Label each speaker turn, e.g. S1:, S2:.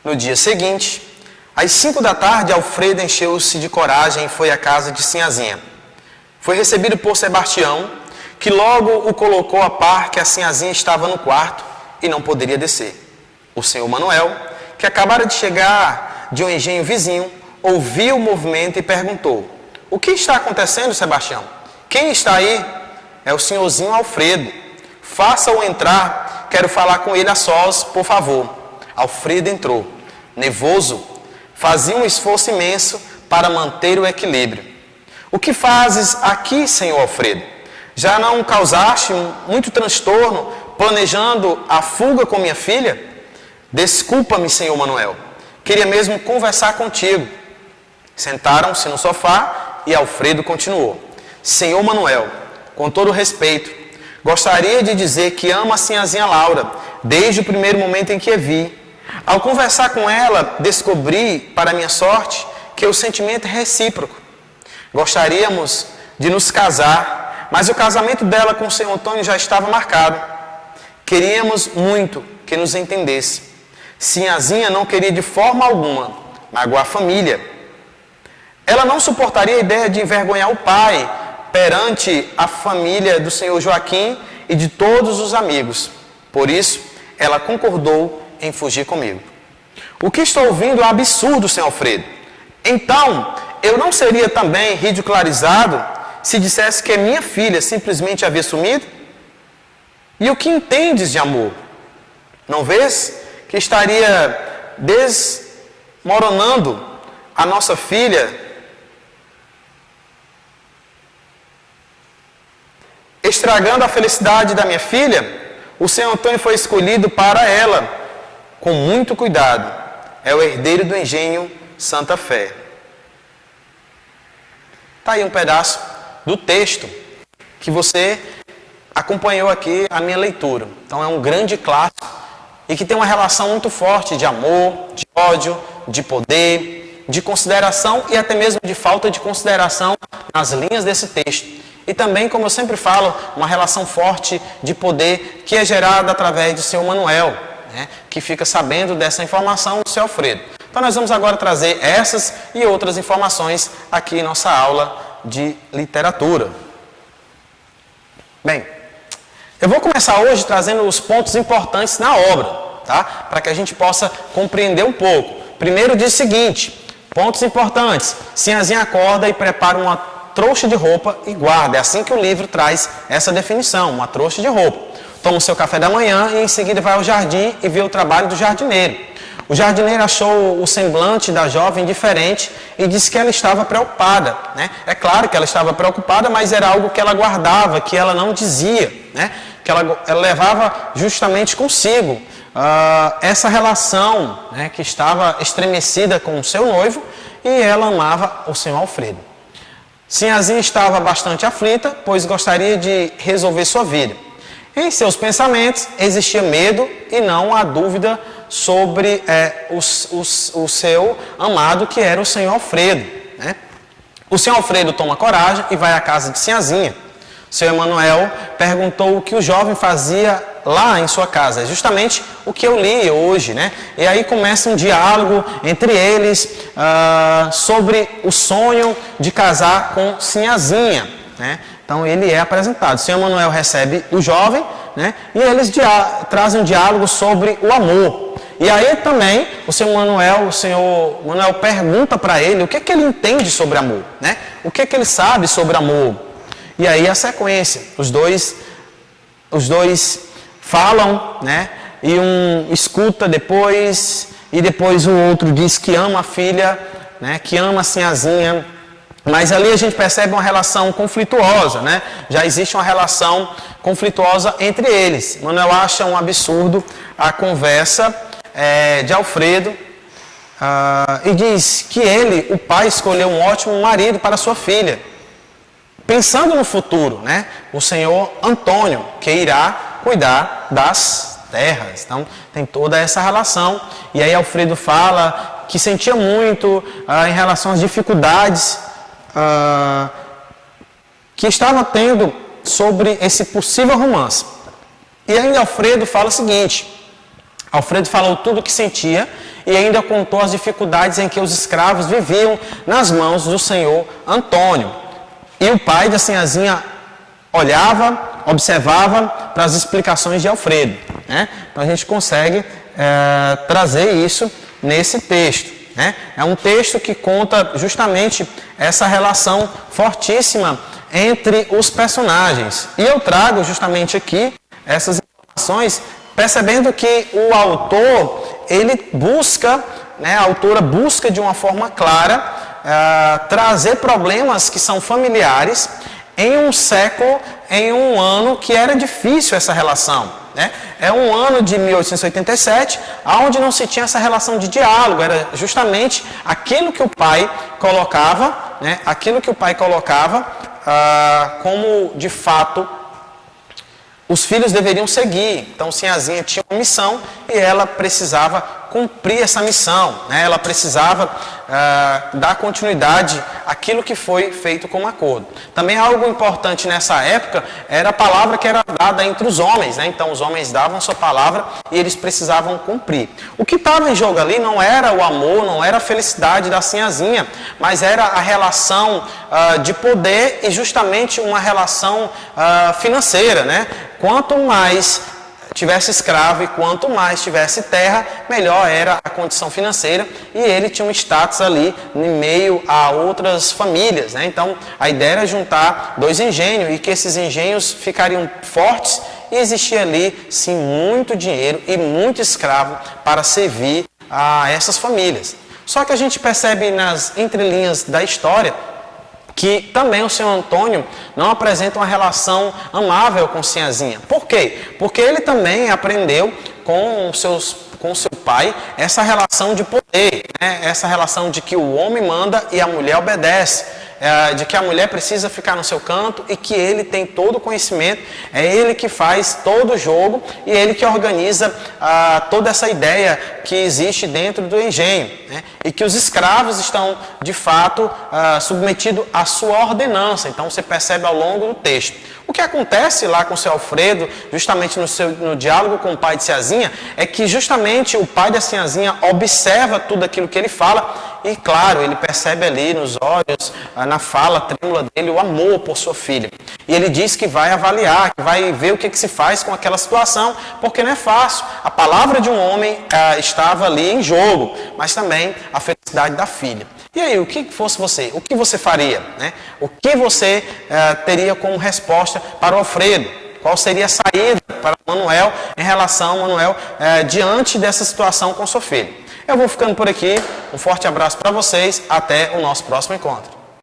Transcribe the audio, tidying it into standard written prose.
S1: No dia seguinte, às 5 da tarde, Alfredo encheu-se de coragem e foi à casa de Sinhazinha. Foi recebido por Sebastião, que logo o colocou a par que a Sinhazinha estava no quarto e não poderia descer. O senhor Manuel, que acabara de chegar de um engenho vizinho, ouviu o movimento e perguntou: o que está acontecendo, Sebastião? Quem está aí? É o senhorzinho Alfredo. Faça-o entrar, quero falar com ele a sós, por favor. Alfredo entrou. Nervoso, fazia um esforço imenso para manter o equilíbrio. O que fazes aqui, senhor Alfredo? Já não causaste muito transtorno planejando a fuga com minha filha? Desculpa-me, senhor Manuel. Queria mesmo conversar contigo. Sentaram-se no sofá e Alfredo continuou: senhor Manuel, com todo respeito, gostaria de dizer que amo a sinhazinha Laura, desde o primeiro momento em que a vi. Ao conversar com ela, descobri, para minha sorte, que o sentimento é recíproco. Gostaríamos de nos casar, mas o casamento dela com o senhor Antônio já estava marcado. Queríamos muito que nos entendesse. Sinhazinha não queria de forma alguma magoar a família. Ela não suportaria a ideia de envergonhar o pai perante a família do senhor Joaquim e de todos os amigos. Por isso, ela concordou em fugir comigo. O que estou ouvindo é um absurdo, senhor Alfredo. Então, eu não seria também ridicularizado se dissesse que minha filha simplesmente havia sumido? E o que entendes de amor? Não vês que estaria desmoronando a nossa filha, estragando a felicidade da minha filha? O senhor Antônio foi escolhido para ela, com muito cuidado. É o herdeiro do engenho Santa Fé. Está aí um pedaço do texto que você acompanhou aqui a minha leitura. Então é um grande clássico e que tem uma relação muito forte de amor, de ódio, de poder, de consideração e até mesmo de falta de consideração nas linhas desse texto. E também, como eu sempre falo, uma relação forte de poder que é gerada através do senhor Manuel, né, que fica sabendo dessa informação do seu Alfredo. Então nós vamos agora trazer essas e outras informações aqui em nossa aula de literatura. Bem, eu vou começar hoje trazendo os pontos importantes na obra, tá? Para que a gente possa compreender um pouco. Primeiro diz o seguinte: pontos importantes. Sinhazinha acorda e prepara uma trouxa de roupa e guarda. É assim que o livro traz essa definição, uma trouxa de roupa. Toma o seu café da manhã e em seguida vai ao jardim e vê o trabalho do jardineiro. O jardineiro achou o semblante da jovem diferente e disse que ela estava preocupada, né? É claro que ela estava preocupada, mas era algo que ela guardava, que ela não dizia, né? Que ela levava justamente consigo essa relação, né? Que estava estremecida com o seu noivo e ela amava o senhor Alfredo. Sinhazinha estava bastante aflita, pois gostaria de resolver sua vida. Em seus pensamentos existia medo e não a dúvida sobre o seu amado, que era o senhor Alfredo, né? O senhor Alfredo toma coragem e vai à casa de Sinhazinha. O senhor Emanuel perguntou o que o jovem fazia lá em sua casa. É justamente o que eu li hoje, né? E aí começa um diálogo entre eles sobre o sonho de casar com Sinhazinha, né? Então ele é apresentado. O senhor Emanuel recebe o jovem, né? E eles trazem um diálogo sobre o amor. E aí também o senhor Manuel pergunta para ele o que é que ele entende sobre amor, né? O que é que ele sabe sobre amor. E aí a sequência, os dois falam, né? E um escuta depois, e depois o outro diz que ama a filha, né? Que ama a Sinhazinha. Mas ali a gente percebe uma relação conflituosa, né? Já existe uma relação conflituosa entre eles. Manuel acha um absurdo a conversa de Alfredo e diz que ele, o pai, escolheu um ótimo marido para sua filha, pensando no futuro, né? O senhor Antônio, que irá cuidar das terras. Então tem toda essa relação. E aí Alfredo fala que sentia muito em relação às dificuldades que estava tendo sobre esse possível romance. E ainda Alfredo fala o seguinte: Alfredo falou tudo o que sentia e ainda contou as dificuldades em que os escravos viviam nas mãos do senhor Antônio. E o pai da Sinhazinha olhava, observava para as explicações de Alfredo, né? Então a gente consegue trazer isso nesse texto, né? É um texto que conta justamente essa relação fortíssima entre os personagens. E eu trago justamente aqui essas informações, percebendo que o autor, ele busca, né, a autora busca de uma forma clara trazer problemas que são familiares em um século, em um ano que era difícil essa relação, né? É um ano de 1887, onde não se tinha essa relação de diálogo, era justamente aquilo que o pai colocava, né, aquilo que o pai colocava como, de fato, os filhos deveriam seguir. Então, Sinhazinha tinha uma missão e ela precisava cumprir essa missão, né? Ela precisava dar continuidade àquilo que foi feito como acordo. Também algo importante nessa época era a palavra que era dada entre os homens, né? Então, os homens davam sua palavra e eles precisavam cumprir. O que estava em jogo ali não era o amor, não era a felicidade da Sinhazinha, mas era a relação de poder e justamente uma relação financeira, né? Quanto mais tivesse escravo e quanto mais tivesse terra, melhor era a condição financeira, e ele tinha um status ali em meio a outras famílias, né? Então a ideia era juntar dois engenhos e que esses engenhos ficariam fortes e existia ali sim muito dinheiro e muito escravo para servir a essas famílias. Só que a gente percebe nas entrelinhas da história que também o senhor Antônio não apresenta uma relação amável com Sinhazinha. Por quê? Porque ele também aprendeu com o seu pai essa relação de poder, né? Essa relação de que o homem manda e a mulher obedece, de que a mulher precisa ficar no seu canto e que ele tem todo o conhecimento, é ele que faz todo o jogo e ele que organiza toda essa ideia que existe dentro do engenho, né? E que os escravos estão, de fato, submetidos à sua ordenança. Então você percebe ao longo do texto. O que acontece lá com o seu Alfredo, justamente no diálogo com o pai de Sinhazinha, é que justamente o pai da Sinhazinha observa tudo aquilo que ele fala e, claro, ele percebe ali nos olhos, na fala trêmula dele, o amor por sua filha. E ele diz que vai avaliar, que vai ver o que se faz com aquela situação, porque não é fácil. A palavra de um homem estava ali em jogo, mas também a felicidade da filha. E aí, o que fosse você? O que você faria, né? O que você teria como resposta para o Alfredo? Qual seria a saída para Manuel em relação a Manuel diante dessa situação com sua filha? Eu vou ficando por aqui. Um forte abraço para vocês. Até o nosso próximo encontro.